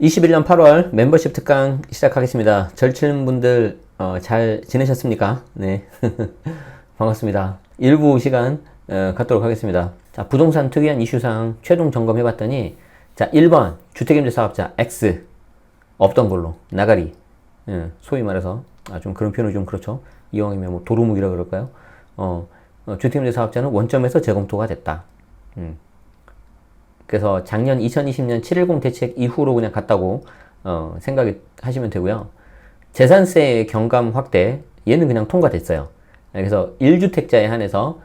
21년 8월 멤버십 특강 시작하겠습니다. 절친분들 잘 지내셨습니까? 네. 반갑습니다. 일부 시간 갖도록 하겠습니다. 자, 부동산 특이한 이슈상 최종 점검해봤더니 자, 1번 주택임대 사업자 X 없던 걸로 나가리. 소위 말해서 좀 그런 표현이 좀 그렇죠. 이왕이면 뭐 도루묵이라 그럴까요? 주택임대 사업자는 원점에서 재검토가 됐다. 그래서 작년 2020년 710 대책 이후로 그냥 갔다고 생각하시면 되고요. 재산세 경감 확대 얘는 그냥 통과됐어요. 그래서 1주택자에 한해서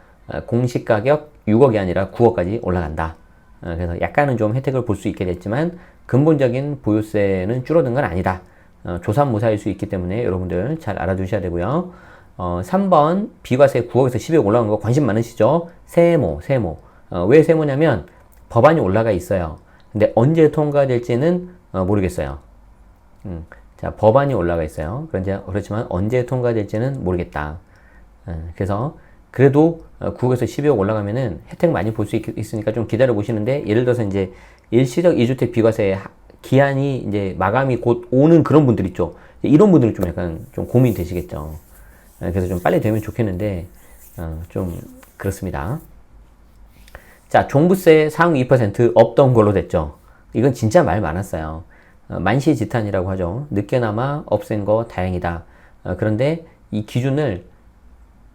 공시가격 6억이 아니라 9억까지 올라간다. 그래서 약간은 좀 혜택을 볼 수 있게 됐지만 근본적인 보유세는 줄어든 건 아니다. 조삼모사일 수 있기 때문에 여러분들 잘 알아두셔야 되고요. 3번 비과세 9억에서 12억 올라간 거 관심 많으시죠? 세모. 왜 세모냐면 법안이 올라가 있어요. 근데 언제 통과될지는 모르겠어요. 자, 법안이 올라가 있어요. 그렇지만 언제 통과될지는 모르겠다. 그래서 그래도 9억에서 12억 올라가면은 혜택 많이 볼 수 있으니까 좀 기다려 보시는데, 예를 들어서 이제 일시적 2주택 비과세 기한이 이제 마감이 곧 오는 그런 분들 있죠. 이런 분들은 좀 약간 좀 고민 되시겠죠. 그래서 좀 빨리 되면 좋겠는데 좀 그렇습니다. 자, 종부세 상위 2% 없던 걸로 됐죠. 이건 진짜 말 많았어요. 만시지탄이라고 하죠. 늦게나마 없앤 거 다행이다. 그런데 이 기준을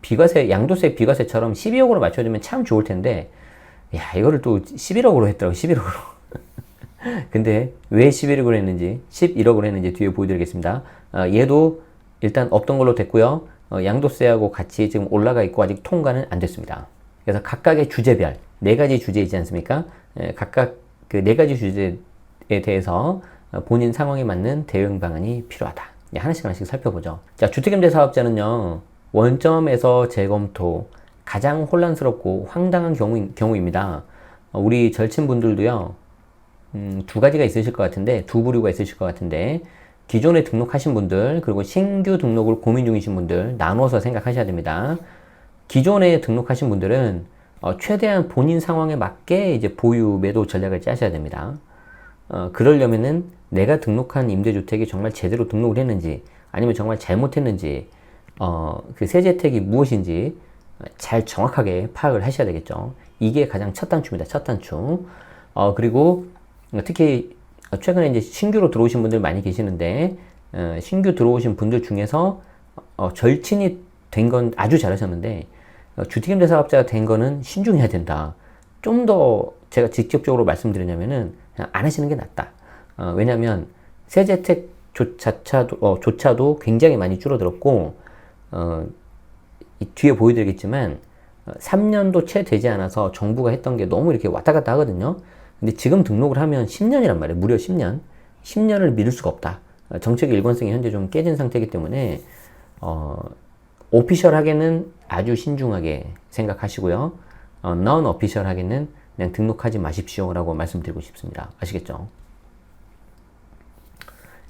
비과세, 양도세 비과세처럼 12억으로 맞춰주면 참 좋을 텐데, 야, 이거를 또 11억으로 했더라고, 11억으로. 근데 왜 11억으로 했는지, 11억으로 했는지 뒤에 보여드리겠습니다. 얘도 일단 없던 걸로 됐고요. 양도세하고 같이 지금 올라가 있고 아직 통과는 안 됐습니다. 그래서 각각의 주제별, 4가지 주제 있지 않습니까? 각각 그 4가지 주제에 대해서 본인 상황에 맞는 대응 방안이 필요하다. 하나씩 살펴보죠. 자, 주택임대 사업자는요, 원점에서 재검토, 가장 혼란스럽고 황당한 경우입니다. 우리 절친분들도요, 2가지가 있으실 것 같은데, 2부류가 있으실 것 같은데, 기존에 등록하신 분들, 그리고 신규 등록을 고민 중이신 분들, 나눠서 생각하셔야 됩니다. 기존에 등록하신 분들은 최대한 본인 상황에 맞게 이제 보유 매도 전략을 짜셔야 됩니다. 그러려면은 내가 등록한 임대주택이 정말 제대로 등록을 했는지, 아니면 정말 잘못했는지, 그 세제 혜택이 무엇인지 잘 정확하게 파악을 하셔야 되겠죠. 이게 가장 첫 단추입니다. 첫 단추. 그리고 특히 최근에 이제 신규로 들어오신 분들 많이 계시는데, 신규 들어오신 분들 중에서 절친이 된 건 아주 잘하셨는데, 주택임대 사업자가 된 거는 신중해야 된다. 좀 더 제가 직접적으로 말씀드리냐면은 그냥 안 하시는 게 낫다. 왜냐면 세제 혜택 조차도 굉장히 많이 줄어들었고, 이 뒤에 보여드리겠지만 3년도 채 되지 않아서 정부가 했던 게 너무 이렇게 왔다 갔다 하거든요. 근데 지금 등록을 하면 10년이란 말이에요. 무려 10년. 10년을 미룰 수가 없다. 정책의 일관성이 현재 좀 깨진 상태이기 때문에 오피셜하게는 아주 신중하게 생각하시고요. non 오피셜하게는 그냥 등록하지 마십시오라고 말씀드리고 싶습니다. 아시겠죠?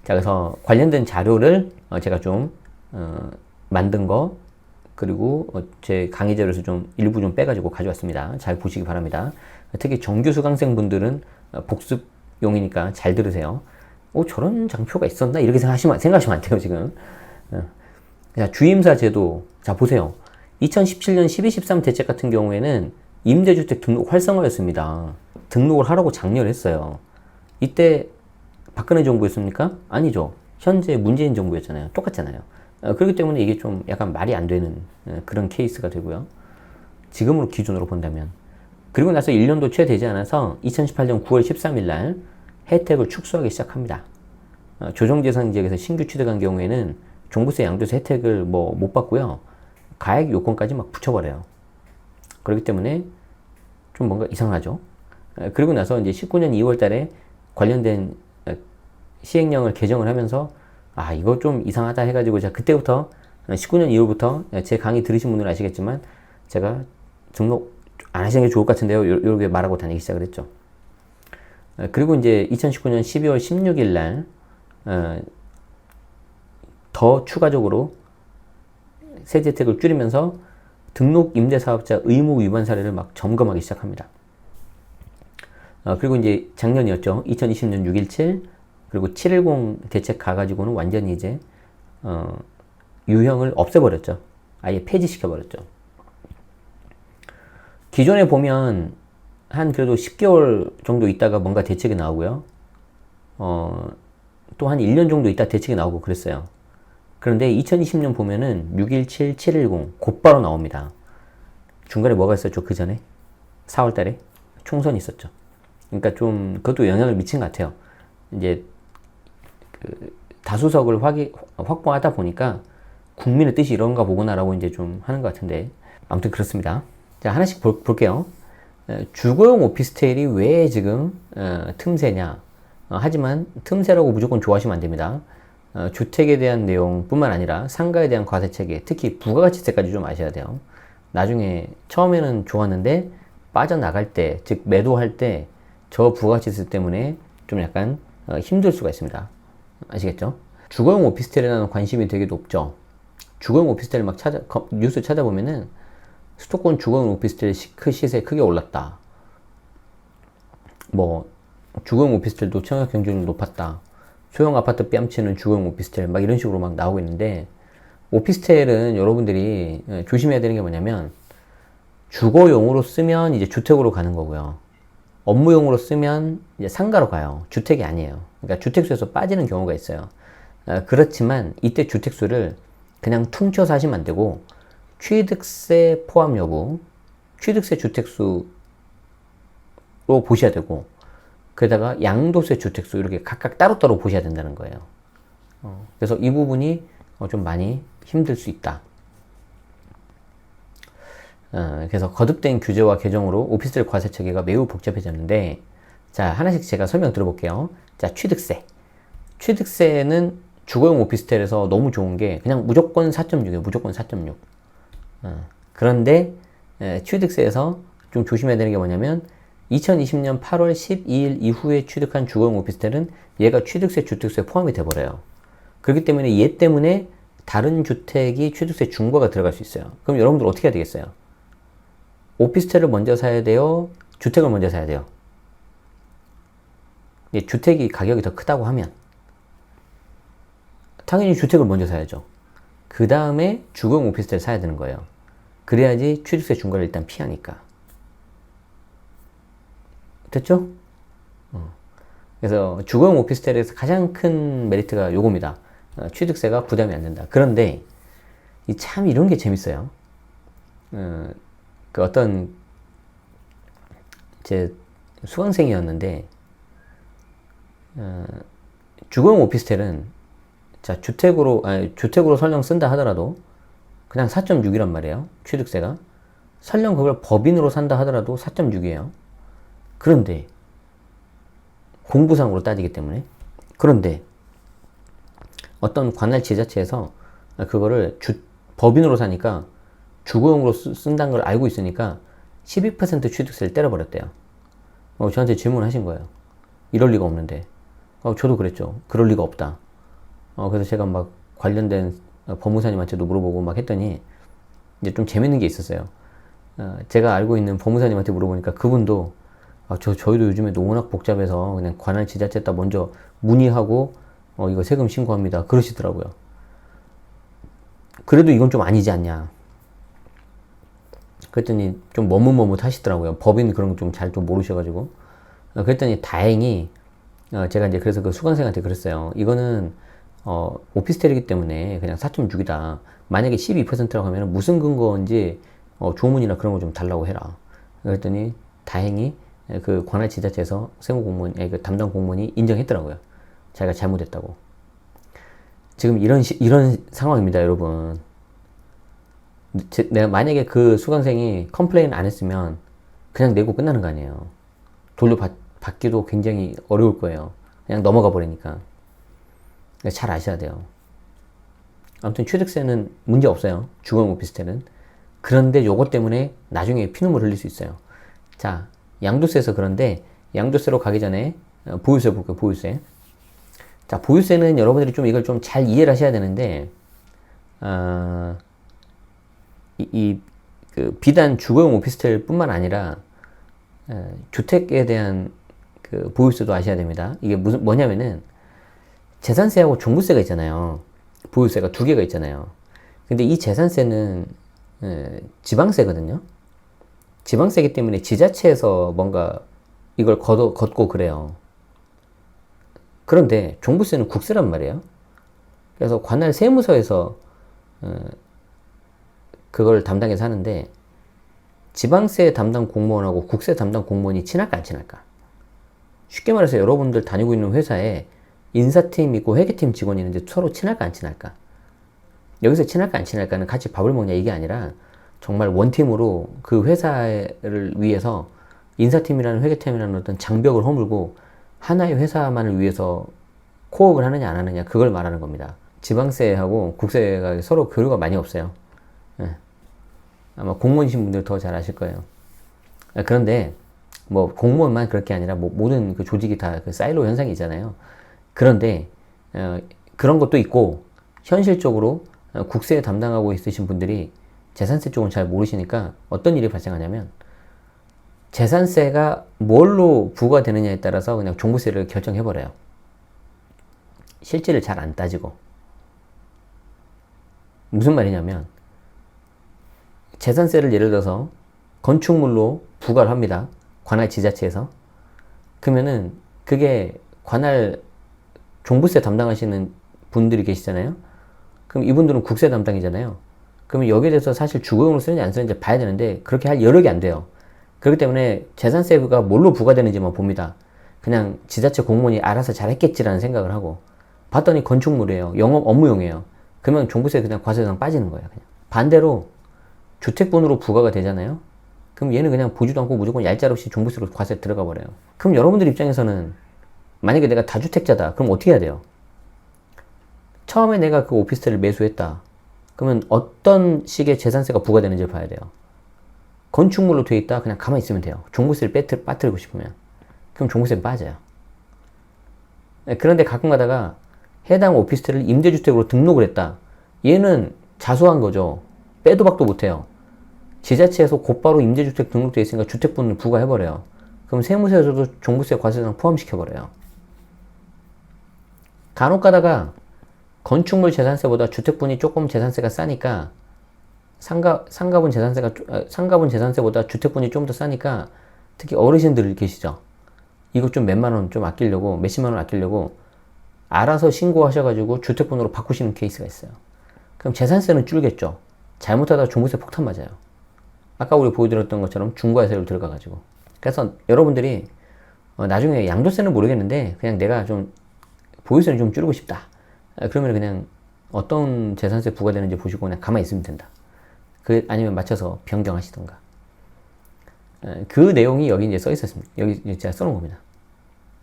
자, 그래서 관련된 자료를 제가 좀 만든 거, 그리고 제 강의 자료에서 좀 일부 좀 빼가지고 가져왔습니다. 잘 보시기 바랍니다. 특히 정규 수강생 분들은 복습용이니까 잘 들으세요. 저런 장표가 있었나? 이렇게 생각하시면 안 돼요, 지금. 자, 주임사 제도. 자, 보세요. 2017년 12.13 대책 같은 경우에는 임대주택 등록 활성화였습니다. 등록을 하라고 장려했어요. 이때 박근혜 정부였습니까? 아니죠. 현재 문재인 정부였잖아요. 똑같잖아요. 그렇기 때문에 이게 좀 약간 말이 안 되는 그런 케이스가 되고요. 지금으로 기준으로 본다면. 그리고 나서 1년도 채 되지 않아서 2018년 9월 13일 날 혜택을 축소하기 시작합니다. 조정재산 지역에서 신규 취득한 경우에는 종부세 양도세 혜택을 못 받고요. 가액 요건까지 막 붙여버려요. 그렇기 때문에 좀 뭔가 이상하죠. 그리고 나서 이제 19년 2월 달에 관련된 시행령을 개정을 하면서 이거 좀 이상하다 해가지고 제가 그때부터 19년 2월부터 제 강의 들으신 분들은 아시겠지만 제가 등록 안 하시는 게 좋을 것 같은데요. 이렇게 말하고 다니기 시작을 했죠. 그리고 이제 2019년 12월 16일 날 더 추가적으로 세제 혜택을 줄이면서 등록 임대사업자 의무 위반 사례를 막 점검하기 시작합니다. 그리고 이제 작년이었죠. 2020년 6.17 그리고 710 대책 가가지고는 완전히 이제 유형을 없애버렸죠. 아예 폐지시켜버렸죠. 기존에 보면 한 그래도 10개월 정도 있다가 뭔가 대책이 나오고요. 또 한 1년 정도 있다 대책이 나오고 그랬어요. 그런데 2020년 보면은 617, 710 곧바로 나옵니다. 중간에 뭐가 있었죠? 그 전에 4월 달에 총선이 있었죠. 그러니까 좀 그것도 영향을 미친 것 같아요. 이제 그 다수석을 확보하다 보니까 국민의 뜻이 이런가 보구나라고 이제 좀 하는 것 같은데 아무튼 그렇습니다. 자, 하나씩 볼게요. 주거용 오피스텔이 왜 지금 틈새냐? 하지만 틈새라고 무조건 좋아하시면 안 됩니다. 주택에 대한 내용뿐만 아니라 상가에 대한 과세체계, 특히 부가가치세까지 좀 아셔야 돼요. 나중에 처음에는 좋았는데 빠져나갈 때, 즉 매도할 때 저 부가가치세 때문에 좀 약간 힘들 수가 있습니다. 아시겠죠? 주거용 오피스텔에 대한 관심이 되게 높죠. 주거용 오피스텔 막 뉴스 찾아보면은 수도권 주거용 오피스텔 시세 크게 올랐다. 뭐 주거용 오피스텔도 청약 경쟁률 높았다. 소형 아파트 뺨치는 주거용 오피스텔 막 이런 식으로 막 나오고 있는데 오피스텔은 여러분들이 조심해야 되는 게 뭐냐면 주거용으로 쓰면 이제 주택으로 가는 거고요. 업무용으로 쓰면 이제 상가로 가요. 주택이 아니에요. 그러니까 주택수에서 빠지는 경우가 있어요. 그렇지만 이때 주택수를 그냥 퉁쳐서 하시면 안 되고 취득세 포함 여부, 취득세 주택수로 보셔야 되고 그러다가 양도세 주택수 이렇게 각각 따로따로 보셔야 된다는 거예요. 그래서 이 부분이 좀 많이 힘들 수 있다. 그래서 거듭된 규제와 개정으로 오피스텔 과세 체계가 매우 복잡해졌는데 자, 하나씩 제가 설명 들어볼게요. 자, 취득세. 취득세는 주거용 오피스텔에서 너무 좋은 게 그냥 무조건 4.6이에요. 무조건 4.6. 그런데 취득세에서 좀 조심해야 되는 게 뭐냐면 2020년 8월 12일 이후에 취득한 주거용 오피스텔은 얘가 취득세, 주택수에 포함이 돼버려요. 그렇기 때문에 얘 때문에 다른 주택이 취득세 중과가 들어갈 수 있어요. 그럼 여러분들 어떻게 해야 되겠어요? 오피스텔을 먼저 사야 돼요? 주택을 먼저 사야 돼요? 주택이 가격이 더 크다고 하면 당연히 주택을 먼저 사야죠. 그 다음에 주거용 오피스텔을 사야 되는 거예요. 그래야지 취득세 중과를 일단 피하니까. 됐죠? 그래서 주거용 오피스텔에서 가장 큰 메리트가 요겁니다. 취득세가 부담이 안 된다. 그런데 참 이런 게 재밌어요. 그 어떤 제 수강생이었는데 주거용 오피스텔은 자 주택으로 설령 쓴다 하더라도 그냥 4.6이란 말이에요. 취득세가 설령 그걸 법인으로 산다 하더라도 4.6이에요. 그런데 공부상으로 따지기 때문에 그런데 어떤 관할 지자체에서 그거를 법인으로 사니까 주거용으로 쓴다는 걸 알고 있으니까 12% 취득세를 때려버렸대요. 저한테 질문하신 거예요. 이럴 리가 없는데. 저도 그랬죠. 그럴 리가 없다. 그래서 제가 막 관련된 법무사님한테도 물어보고 막 했더니 이제 좀 재밌는 게 있었어요. 제가 알고 있는 법무사님한테 물어보니까 그분도 저희도 요즘에 워낙 복잡해서 그냥 관할 지자체에다 먼저 문의하고 이거 세금 신고합니다. 그러시더라고요. 그래도 이건 좀 아니지 않냐. 그랬더니 좀 머뭇머뭇하시더라고요. 법인 그런 거 좀 잘 좀 모르셔가지고. 그랬더니 다행히 제가 이제 그래서 그 수강생한테 그랬어요. 이거는 오피스텔이기 때문에 그냥 4.6이다. 만약에 12%라고 하면 무슨 근거인지 조문이나 그런 거 좀 달라고 해라. 그랬더니 다행히 그 관할 지자체에서 세무공무원, 그 담당 공무원이 인정했더라고요. 자기가 잘못했다고. 지금 이런 상황입니다, 여러분. 내가 만약에 그 수강생이 컴플레인 안 했으면 그냥 내고 끝나는 거 아니에요. 돌려받기도 굉장히 어려울 거예요. 그냥 넘어가 버리니까. 잘 아셔야 돼요. 아무튼 취득세는 문제 없어요. 주거용 오피스텔은. 그런데 요것 때문에 나중에 피눈물 흘릴 수 있어요. 자, 양도세에서 그런데 양도세로 가기 전에 보유세 볼게요. 보유세. 자, 보유세는 여러분들이 좀 이걸 좀 잘 이해를 하셔야 되는데 그 비단 주거용 오피스텔 뿐만 아니라 주택에 대한 그 보유세도 아셔야 됩니다. 이게 뭐냐면은 재산세하고 종부세가 있잖아요. 보유세가 두 개가 있잖아요. 근데 이 재산세는 지방세거든요. 지방세기 때문에 지자체에서 뭔가 이걸 걷고 그래요. 그런데 종부세는 국세란 말이에요. 그래서 관할 세무서에서 그걸 담당해서 하는데 지방세 담당 공무원하고 국세 담당 공무원이 친할까 안 친할까? 쉽게 말해서 여러분들 다니고 있는 회사에 인사팀 있고 회계팀 직원이 있는데 서로 친할까 안 친할까? 여기서 친할까 안 친할까는 같이 밥을 먹냐 이게 아니라 정말 원팀으로 그 회사를 위해서 인사팀이라는 회계팀이라는 어떤 장벽을 허물고 하나의 회사만을 위해서 코업을 하느냐 안 하느냐 그걸 말하는 겁니다. 지방세하고 국세가 서로 교류가 많이 없어요. 예. 아마 공무원이신 분들 더 잘 아실 거예요. 그런데 뭐 공무원만 그렇게 아니라 뭐 모든 그 조직이 다 그 사일로 현상이 있잖아요. 그런데 그런 것도 있고 현실적으로 국세 담당하고 있으신 분들이 재산세 쪽은 잘 모르시니까 어떤 일이 발생하냐면 재산세가 뭘로 부과되느냐에 따라서 그냥 종부세를 결정해버려요. 실제를 잘 안 따지고. 무슨 말이냐면 재산세를 예를 들어서 건축물로 부과를 합니다. 관할 지자체에서. 그러면은 그게 관할 종부세 담당하시는 분들이 계시잖아요. 그럼 이분들은 국세 담당이잖아요. 그러면 여기에 대해서 사실 주거용으로 쓰는지 안 쓰는지 봐야 되는데 그렇게 할 여력이 안 돼요. 그렇기 때문에 재산세가 뭘로 부과되는지만 봅니다. 그냥 지자체 공무원이 알아서 잘했겠지라는 생각을 하고 봤더니 건축물이에요. 영업 업무용이에요. 그러면 종부세 그냥 과세대상 빠지는 거예요. 그냥. 반대로 주택분으로 부과가 되잖아요. 그럼 얘는 그냥 보지도 않고 무조건 얄짤없이 종부세로 과세 들어가 버려요. 그럼 여러분들 입장에서는 만약에 내가 다주택자다. 그럼 어떻게 해야 돼요? 처음에 내가 그 오피스텔을 매수했다. 그러면 어떤 식의 재산세가 부과되는지를 봐야 돼요. 건축물로 돼 있다. 그냥 가만히 있으면 돼요. 종부세를 빠뜨리고 싶으면. 그럼 종부세는 빠져요. 그런데 가끔 가다가 해당 오피스텔을 임대주택으로 등록을 했다. 얘는 자수한 거죠. 빼도 박도 못해요. 지자체에서 곧바로 임대주택 등록되어 있으니까 주택분을 부과해버려요. 그럼 세무서에서도 종부세 과세상 포함시켜버려요. 간혹 가다가 건축물 재산세보다 주택분이 조금 재산세가 싸니까 상가분 재산세보다 주택분이 좀 더 싸니까 특히 어르신들 계시죠. 이거 좀 몇만 원 좀 아끼려고 몇십만 원 아끼려고 알아서 신고하셔가지고 주택분으로 바꾸시는 케이스가 있어요. 그럼 재산세는 줄겠죠. 잘못하다 종부세 폭탄 맞아요. 아까 우리 보여드렸던 것처럼 중과세로 들어가가지고. 그래서 여러분들이 나중에 양도세는 모르겠는데 그냥 내가 좀 보유세는 좀 줄이고 싶다. 그러면 그냥 어떤 재산세 부과되는지 보시고 그냥 가만히 있으면 된다. 아니면 맞춰서 변경하시던가. 그 내용이 여기 이제 써 있었습니다. 여기 제가 써놓은 겁니다.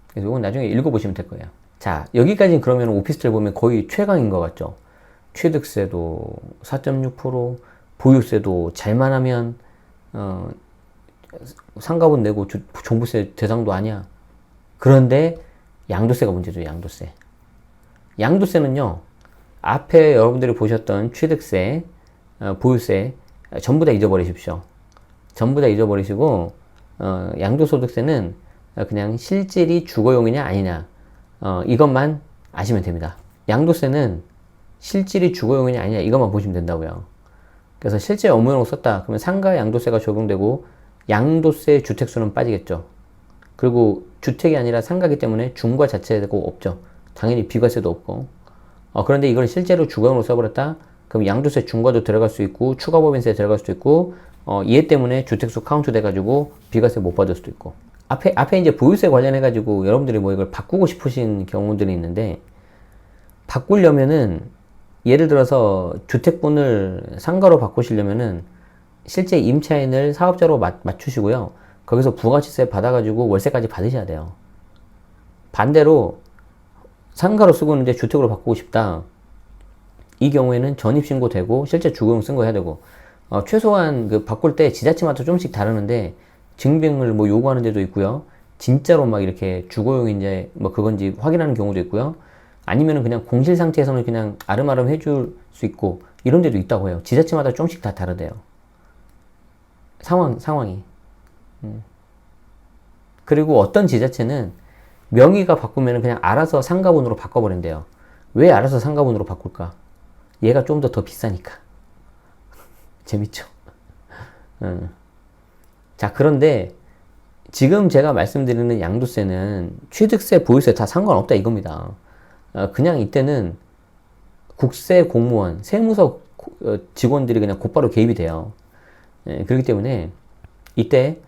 그래서 이건 나중에 읽어보시면 될 거예요. 자, 여기까지는 그러면 오피스텔 보면 거의 최강인 것 같죠? 취득세도 4.6%, 보유세도 잘만 하면, 상가분 내고 종부세 대상도 아니야. 그런데 양도세가 문제죠, 양도세. 양도세는요, 앞에 여러분들이 보셨던 취득세, 보유세, 전부 다 잊어버리십시오. 전부 다 잊어버리시고, 양도소득세는 그냥 실질이 주거용이냐 아니냐, 이것만 아시면 됩니다. 양도세는 실질이 주거용이냐 아니냐, 이것만 보시면 된다고요. 그래서 실제 업무용으로 썼다. 그러면 상가 양도세가 적용되고, 양도세 주택수는 빠지겠죠. 그리고 주택이 아니라 상가기 때문에 중과 자체가 없죠. 당연히 비과세도 없고. 그런데 이걸 실제로 주거용으로 써버렸다? 그럼 양도세 중과도 들어갈 수 있고, 추가법인세 들어갈 수도 있고, 얘 때문에 주택수 카운트 돼가지고 비과세 못 받을 수도 있고. 앞에 이제 보유세 관련해가지고 여러분들이 뭐 이걸 바꾸고 싶으신 경우들이 있는데, 바꾸려면은, 예를 들어서 주택분을 상가로 바꾸시려면은, 실제 임차인을 사업자로 맞추시고요. 거기서 부가치세 받아가지고 월세까지 받으셔야 돼요. 반대로, 상가로 쓰고 있는데 주택으로 바꾸고 싶다. 이 경우에는 전입신고되고 실제 주거용 쓴 거 해야 되고 최소한 그 바꿀 때 지자체마다 조금씩 다르는데 증빙을 뭐 요구하는 데도 있고요. 진짜로 막 이렇게 주거용인지 뭐 그건지 확인하는 경우도 있고요. 아니면은 그냥 공실 상태에서는 그냥 아름아름 해줄 수 있고 이런 데도 있다고 해요. 지자체마다 조금씩 다 다르대요. 상황이. 그리고 어떤 지자체는 명의가 바꾸면 그냥 알아서 상가번호로 바꿔버린대요. 왜 알아서 상가번호로 바꿀까? 얘가 좀 더 비싸니까. 재밌죠? 자, 그런데 지금 제가 말씀드리는 양도세는 취득세, 보유세 다 상관없다 이겁니다. 그냥 이때는 국세 공무원, 세무서 직원들이 그냥 곧바로 개입이 돼요. 그렇기 때문에 이때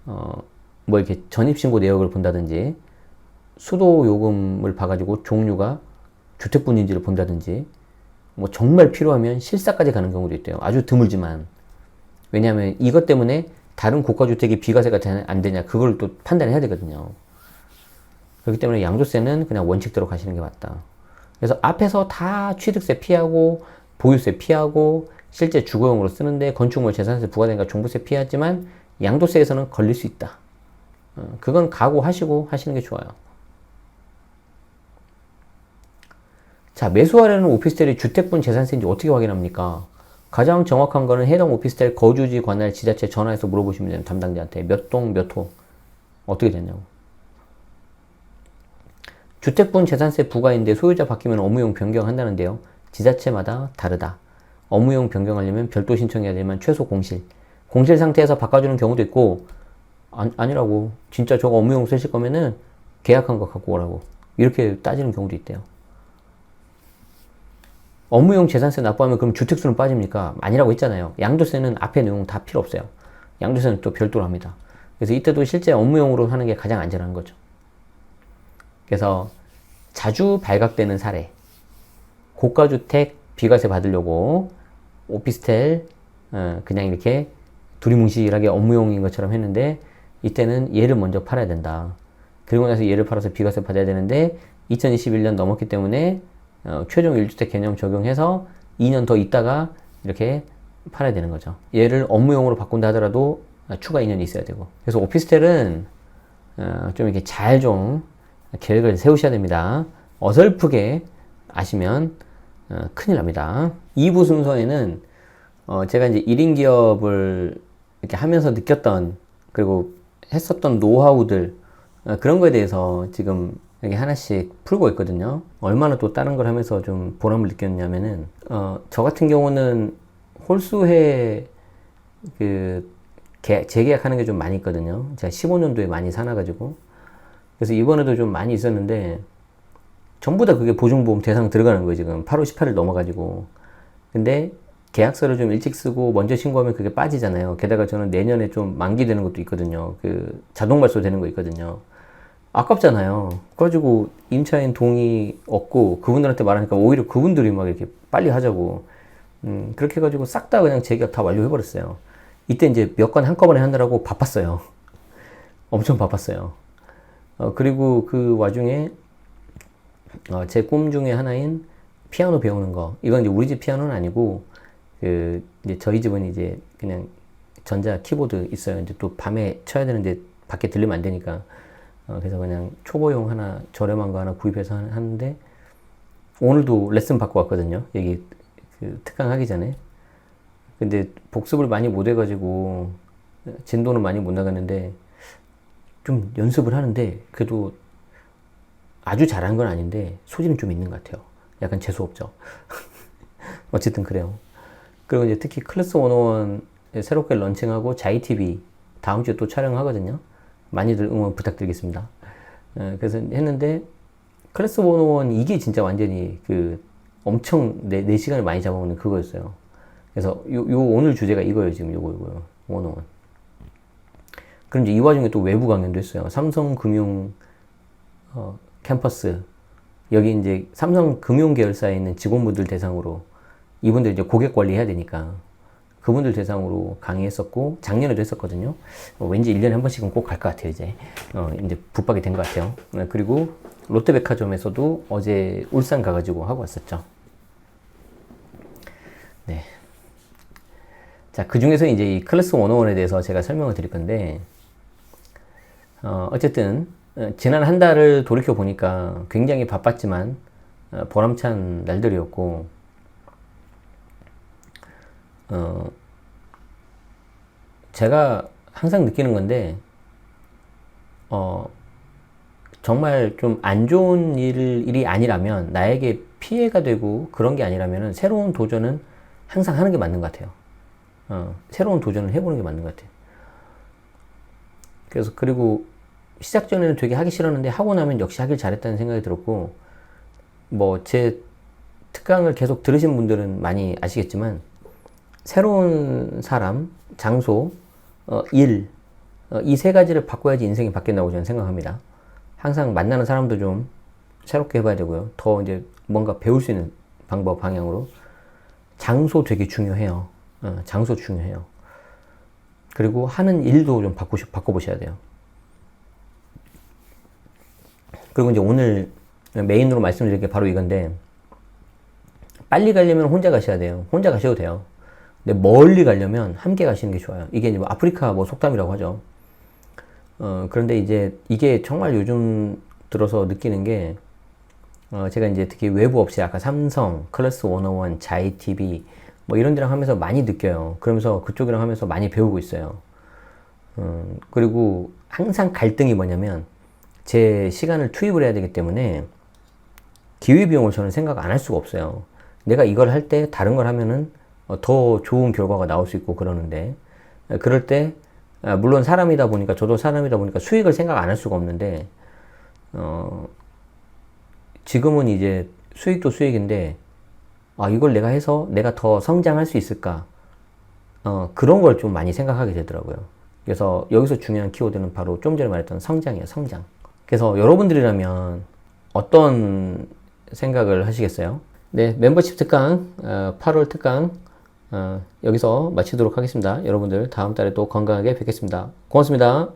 뭐 이렇게 전입신고 내역을 본다든지 수도 요금을 봐가지고 종류가 주택분인지를 본다든지 뭐 정말 필요하면 실사까지 가는 경우도 있대요. 아주 드물지만. 왜냐하면 이것 때문에 다른 고가주택이 비과세가 안 되냐 그걸 또 판단해야 되거든요. 그렇기 때문에 양도세는 그냥 원칙대로 가시는 게 맞다. 그래서 앞에서 다 취득세 피하고 보유세 피하고 실제 주거용으로 쓰는데 건축물 재산세 부과되니까 종부세 피하지만 양도세에서는 걸릴 수 있다. 그건 각오하시고 하시는 게 좋아요. 자, 매수하려는 오피스텔이 주택분 재산세인지 어떻게 확인합니까? 가장 정확한 거는 해당 오피스텔 거주지 관할 지자체 전화해서 물어보시면 돼요. 담당자한테 몇 동 몇 호 어떻게 됐냐고. 주택분 재산세 부과인데 소유자 바뀌면 업무용 변경한다는데요. 지자체마다 다르다. 업무용 변경하려면 별도 신청해야 되지만 최소 공실. 공실 상태에서 바꿔주는 경우도 있고 아니라고. 진짜 저거 업무용 쓰실 거면은 계약한 거 갖고 오라고. 이렇게 따지는 경우도 있대요. 업무용 재산세 납부하면 그럼 주택수는 빠집니까? 아니라고 했잖아요. 양도세는 앞에 내용 다 필요 없어요. 양도세는 또 별도로 합니다. 그래서 이때도 실제 업무용으로 하는 게 가장 안전한 거죠. 그래서 자주 발각되는 사례. 고가주택 비과세 받으려고 오피스텔 그냥 이렇게 두리뭉실하게 업무용인 것처럼 했는데 이때는 얘를 먼저 팔아야 된다. 그리고 나서 얘를 팔아서 비과세 받아야 되는데 2021년 넘었기 때문에 최종 1주택 개념 적용해서 2년 더 있다가 이렇게 팔아야 되는 거죠. 얘를 업무용으로 바꾼다 하더라도 추가 2년이 있어야 되고. 그래서 오피스텔은 좀 이렇게 잘 좀 계획을 세우셔야 됩니다. 어설프게 아시면 큰일 납니다. 2부 순서에는 제가 이제 1인 기업을 이렇게 하면서 느꼈던 그리고 했었던 노하우들 그런 거에 대해서 지금 이렇게 하나씩 풀고 있거든요. 얼마나 또 다른 걸 하면서 좀 보람을 느꼈냐면은 저 같은 경우는 홀수해 재계약하는 게 좀 많이 있거든요. 제가 15년도에 많이 사놔가지고 그래서 이번에도 좀 많이 있었는데 전부 다 그게 보증보험 대상 들어가는 거예요. 지금 8월 18일 넘어가지고. 근데 계약서를 좀 일찍 쓰고 먼저 신고하면 그게 빠지잖아요. 게다가 저는 내년에 좀 만기되는 것도 있거든요. 그 자동 발소되는 거 있거든요. 아깝잖아요. 그래가지고 임차인 동의 얻고 그분들한테 말하니까 오히려 그분들이 막 이렇게 빨리 하자고. 그렇게 해가지고 싹 다 그냥 재계약 다 완료해버렸어요. 이때 이제 몇 건 한꺼번에 하느라고 바빴어요. 엄청 바빴어요. 그리고 그 와중에 제 꿈 중에 하나인 피아노 배우는 거. 이건 이제 우리 집 피아노는 아니고 이제 저희 집은 이제 그냥 전자 키보드 있어요. 이제 또 밤에 쳐야 되는데 밖에 들리면 안 되니까. 그래서 그냥 초보용 하나 저렴한 거 하나 구입해서 하는데 오늘도 레슨 받고 왔거든요. 여기 특강 하기 전에. 근데 복습을 많이 못 해가지고 진도는 많이 못 나갔는데 좀 연습을 하는데 그래도 아주 잘하는 건 아닌데 소질은 좀 있는 것 같아요. 약간 재수없죠. 어쨌든 그래요. 그리고 이제 특히 클래스 101 새롭게 런칭하고 자이TV 다음 주에 또 촬영하거든요. 많이들 응원 부탁드리겠습니다. 그래서 했는데 클래스 101 이게 진짜 완전히 엄청 내 시간을 많이 잡아먹는 그거였어요. 그래서 요 오늘 주제가 이거예요. 지금 요거요. 101. 그럼 이제 이 와중에 또 외부 강연도 했어요. 삼성금융 캠퍼스. 여기 이제 삼성금융 계열사에 있는 직원분들 대상으로 이분들 이제 고객 관리해야 되니까 그분들 대상으로 강의했었고 작년에도 했었거든요. 왠지 1년에 한 번씩은 꼭 갈 것 같아요. 이제 붙박이 된 것 같아요. 그리고 롯데백화점에서도 어제 울산 가가지고 하고 왔었죠. 네. 자, 그 중에서 이제 이 클래스 101에 대해서 제가 설명을 드릴 건데 어쨌든 지난 한 달을 돌이켜 보니까 굉장히 바빴지만 보람찬 날들이었고 제가 항상 느끼는 건데 정말 좀 안 좋은 일이 아니라면, 나에게 피해가 되고 그런 게 아니라면 새로운 도전은 항상 하는 게 맞는 것 같아요. 새로운 도전을 해보는 게 맞는 것 같아요. 그래서 그리고 시작 전에는 되게 하기 싫었는데 하고 나면 역시 하길 잘했다는 생각이 들었고, 뭐 제 특강을 계속 들으신 분들은 많이 아시겠지만 새로운 사람, 장소, 일, 이 세 가지를 바꿔야지 인생이 바뀐다고 저는 생각합니다. 항상 만나는 사람도 좀 새롭게 해봐야 되고요. 더 이제 뭔가 배울 수 있는 방법, 방향으로. 장소 되게 중요해요. 장소 중요해요. 그리고 하는 일도 좀 바꿔보셔야 돼요. 그리고 이제 오늘 메인으로 말씀드릴 게 바로 이건데, 빨리 가려면 혼자 가셔야 돼요. 혼자 가셔도 돼요. 근데 멀리 가려면 함께 가시는 게 좋아요. 이게 이제 뭐 아프리카 뭐 속담이라고 하죠. 그런데 이제 이게 정말 요즘 들어서 느끼는 게, 제가 이제 특히 외부 업체, 아까 삼성, 클래스 101, 자이TV, 뭐 이런 데랑 하면서 많이 느껴요. 그러면서 그쪽이랑 하면서 많이 배우고 있어요. 그리고 항상 갈등이 뭐냐면, 제 시간을 투입을 해야 되기 때문에 기회비용을 저는 생각 안 할 수가 없어요. 내가 이걸 할 때 다른 걸 하면은 더 좋은 결과가 나올 수 있고 그러는데, 그럴 때 물론 사람이다 보니까, 저도 사람이다 보니까 수익을 생각 안 할 수가 없는데, 지금은 이제 수익도 수익인데, 이걸 내가 해서 내가 더 성장할 수 있을까? 그런 걸 좀 많이 생각하게 되더라고요. 그래서 여기서 중요한 키워드는 바로 좀 전에 말했던 성장이에요, 성장. 그래서 여러분들이라면 어떤 생각을 하시겠어요? 네, 멤버십 특강, 8월 특강, 여기서 마치도록 하겠습니다. 여러분들 다음 달에 또 건강하게 뵙겠습니다. 고맙습니다.